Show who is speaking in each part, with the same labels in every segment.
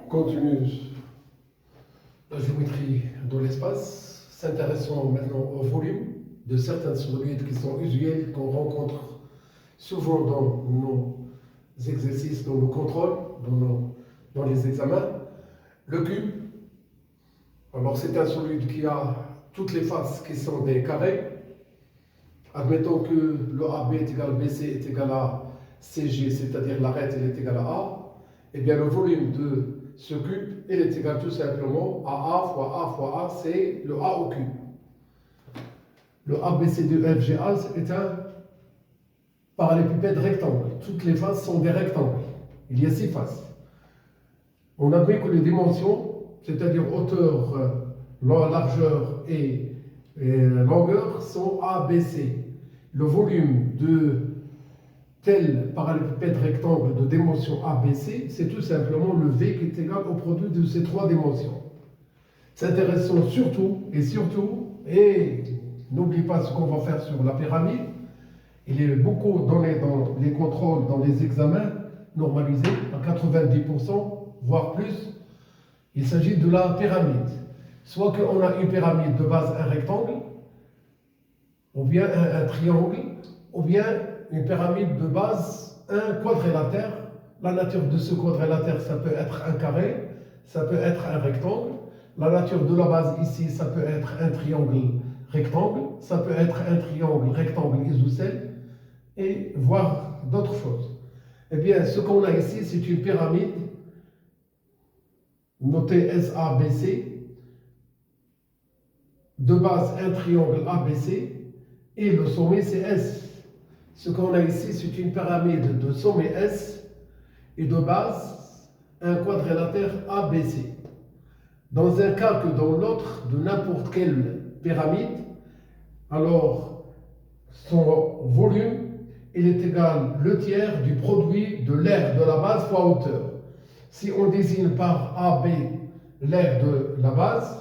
Speaker 1: On continue la géométrie dans l'espace, s'intéressant maintenant au volume de certains solides qui sont usuels, qu'on rencontre souvent dans nos exercices, dans nos contrôles, dans les examens. Le cube, alors c'est un solide qui a toutes les faces qui sont des carrés. Admettons que le AB est égal à BC est égal à CG, c'est-à-dire l'arête est égale à A. Eh bien, le volume de ce cube, il est égal tout simplement à A fois A, c'est le A au cube. Le ABCDEFGA est un parallélépipède rectangle. Toutes les faces sont des rectangles. Il y a 6 faces. On admet que les dimensions, c'est-à-dire hauteur, largeur et longueur, sont ABC. Le volume de tel parallélépipède rectangle de dimension ABC, c'est tout simplement le V qui est égal au produit de ces 3 dimensions. S'intéressons surtout, et n'oublie pas ce qu'on va faire sur la pyramide, il est beaucoup donné dans les contrôles, dans les examens normalisés, à 90%, voire plus. Il s'agit de la pyramide. Soit qu'on a une pyramide de base un rectangle, ou bien un triangle, ou bien une pyramide de base un quadrilatère. La nature de ce quadrilatère, ça peut être un carré, ça peut être un rectangle. La nature de la base ici, ça peut être un triangle rectangle, ça peut être un triangle rectangle isocèle, et voire d'autres choses. Eh bien, ce qu'on a ici, c'est une pyramide notée SABC, de base un triangle ABC, et le sommet c'est S. Ce qu'on a ici, c'est une pyramide de sommet S et de base un quadrilatère ABC. Dans un cas que dans l'autre de n'importe quelle pyramide, alors son volume il est égal le tiers du produit de l'aire de la base fois hauteur. Si on désigne par AB l'aire de la base,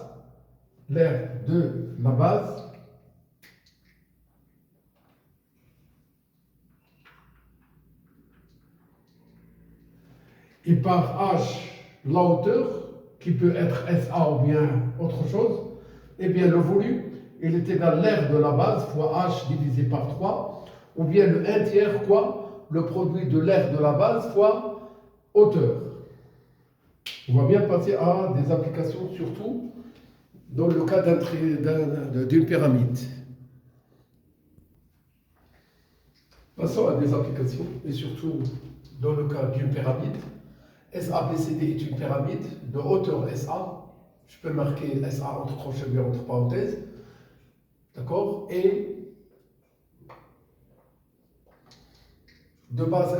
Speaker 1: et par H la hauteur, qui peut être SA ou bien autre chose, eh bien le volume, il est égal à l'aire de la base fois H divisé par 3, ou bien le 1 tiers, quoi, le produit de l'aire de la base fois hauteur. On va bien passer à des applications, surtout dans le cas d'une pyramide. Passons à des applications, et surtout dans le cas d'une pyramide. SABCD est une pyramide de hauteur SA. Je peux marquer SA entre crochets et entre parenthèses. D'accord? Et de base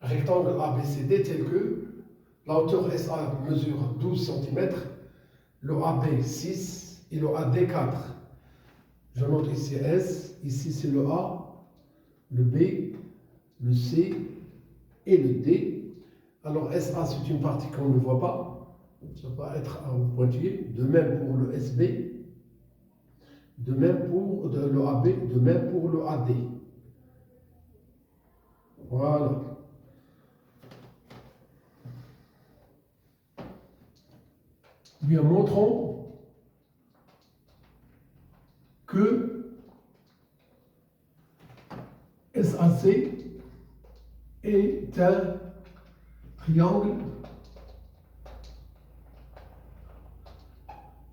Speaker 1: 1, rectangle ABCD tel que la hauteur SA mesure 12 cm, le AB 6 et le AD 4. Je note ici S, ici c'est le A, le B, le C et le D. Alors SA c'est une partie qu'on ne voit pas, ça va être un pointillé, de même pour le SB, de même pour le AB, de même pour le AD. Voilà. Bien, montrons que SAC est un triangle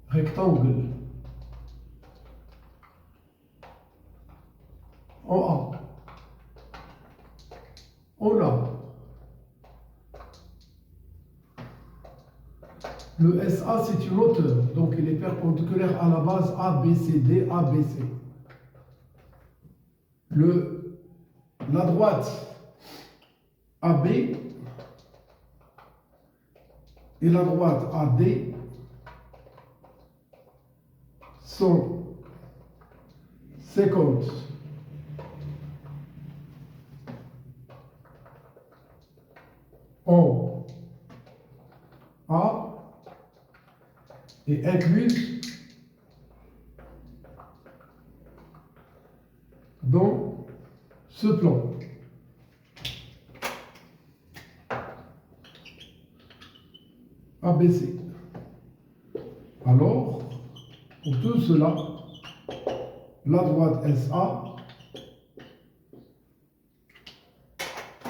Speaker 1: rectangle en A. On a le SA, c'est une hauteur, donc il est perpendiculaire à la base ABCD, ABC. La droite AB et la droite AD sont 50 en A et incluse dans ce plan. ABC. Alors, pour tout cela, la droite SA,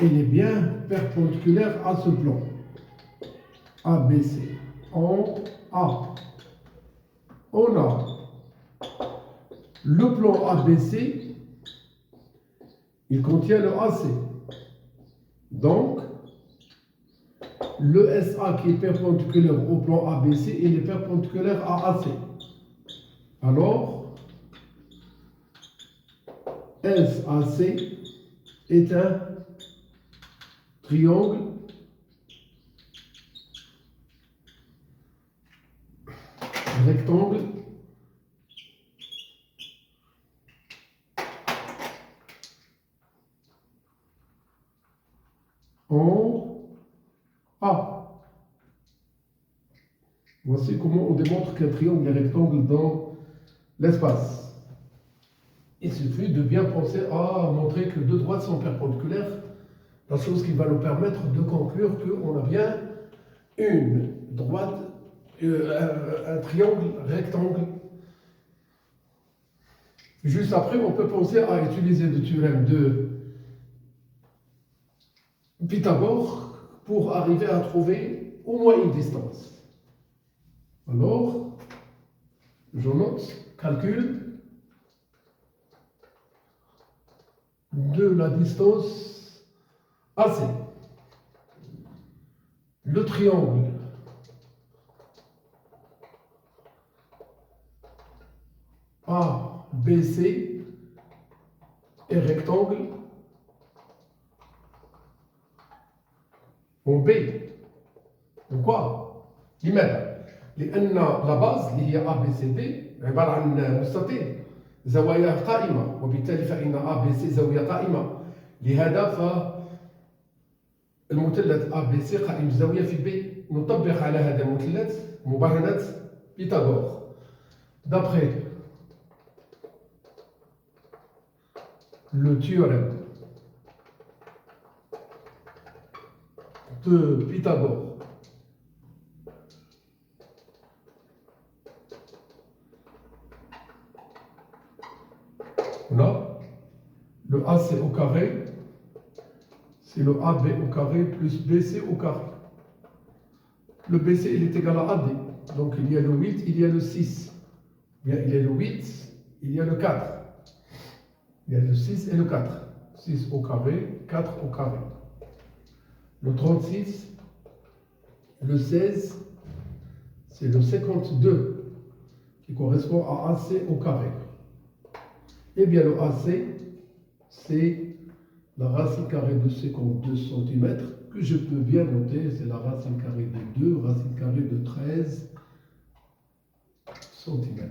Speaker 1: elle est bien perpendiculaire à ce plan. ABC. En A. On a le plan ABC, il contient le AC. Donc, le SA qui est perpendiculaire au plan ABC, il est perpendiculaire à AC. Alors, SAC est un triangle rectangle en A. Voici comment on démontre qu'un triangle est rectangle dans l'espace. Il suffit de bien penser à montrer que deux droites sont perpendiculaires, la chose qui va nous permettre de conclure qu'on a bien une droite, un triangle rectangle. Juste après, on peut penser à utiliser le théorème de Pythagore pour arriver à trouver au moins une distance. Alors, je note, calcul de la distance AC. Le triangle ABC est rectangle en B. Pourquoi؟ لماذا؟ لأن لا باز اللي هي ABCD عبارة عن مستطيل زوايا قائمة، وبالتالي فإن ABC زاوية قائمة. لهذا فالمثلث ABC قائم الزاوية في B. نطبق على هذا المثلث مبرهنة بيثاغور. D'après le théorème de Pythagore, on a le AC au carré, c'est le AB au carré plus BC au carré. Le BC il est égal à AD, donc il y a le 8, il y a le 6. Bien, il y a le 8, il y a le 4. Il y a le 6 et le 4. 6 au carré, 4 au carré. Le 36, le 16, c'est le 52 qui correspond à AC au carré. Eh bien, le AC, c'est la racine carrée de 52 cm, que je peux bien noter, c'est la racine carrée de 2, racine carrée de 13 cm.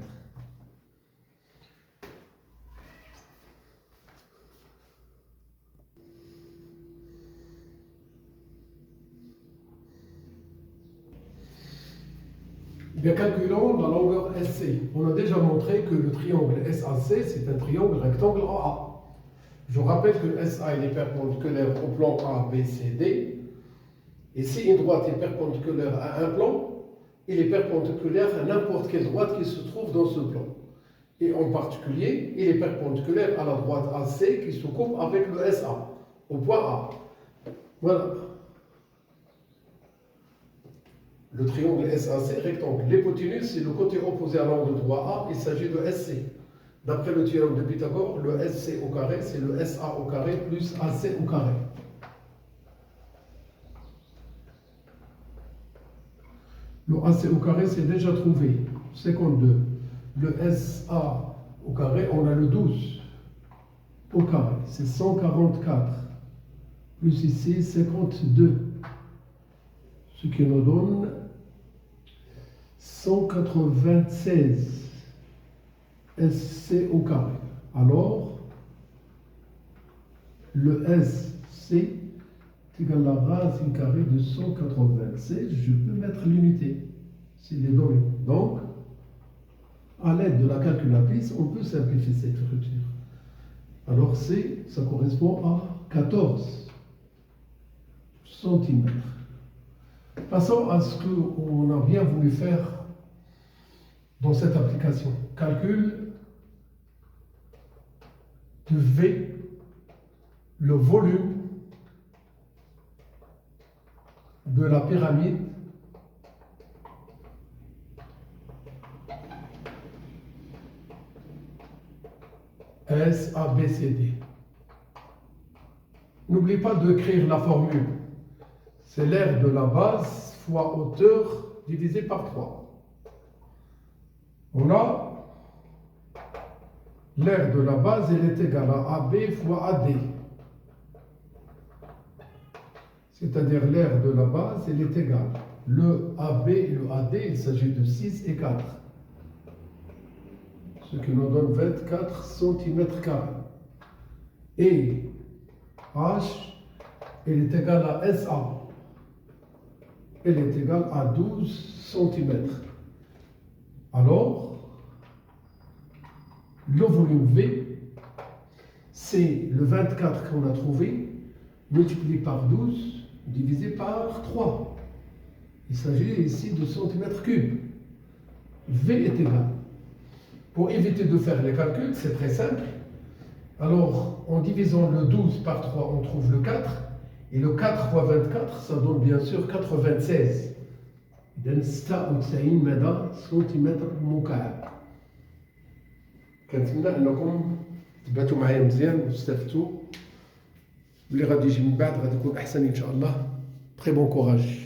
Speaker 1: Bien, calculons la longueur SC. On a déjà montré que le triangle SAC, c'est un triangle rectangle en A. Je rappelle que SA est perpendiculaire au plan ABCD. Et si une droite est perpendiculaire à un plan, il est perpendiculaire à n'importe quelle droite qui se trouve dans ce plan. Et en particulier, il est perpendiculaire à la droite AC qui se coupe avec le SA, au point A. Voilà. Le triangle SAC rectangle. L'hypoténuse, c'est le côté opposé à l'angle droit A, il s'agit de SC. D'après le théorème de Pythagore, le SC au carré, c'est le SA au carré plus AC au carré. Le AC au carré, c'est déjà trouvé. 52. Le SA au carré, on a le 12 au carré. C'est 144. Plus ici, 52. Ce qui nous donne 196 SC au carré. Alors, le SC est égal à la racine carrée de 196. Je peux mettre l'unité, s'il est donné. Donc, à l'aide de la calculatrice, on peut simplifier cette structure. Alors, ça correspond à 14 cm. Passons à ce qu'on a bien voulu faire dans cette application. Calcul de V, le volume de la pyramide S, A, B, C, D. N'oublie pas d'écrire la formule. C'est l'aire de la base fois hauteur divisé par 3. On a l'aire de la base, elle est égale à AB fois AD. C'est-à-dire l'aire de la base, elle est égale. Le AB et le AD, il s'agit de 6 et 4. Ce qui nous donne 24 cm². Et H, elle est égale à SA. Elle est égale à 12 cm. Alors, le volume V, c'est le 24 qu'on a trouvé, multiplié par 12, divisé par 3. Il s'agit ici de centimètres cubes. V est égal. Pour éviter de faire les calculs, c'est très simple. Alors, en divisant le 12 par 3, on trouve le 4. Et le 4 fois 24, ça donne bien sûr 96. إذا 96 مدى سنتيمتر مكعب. كنتمنى انكم تباتوا معايا مزيان واستفدتوا. اللي غادي يجي من بعد غادي يكون احسن ان شاء الله. Très bon courage.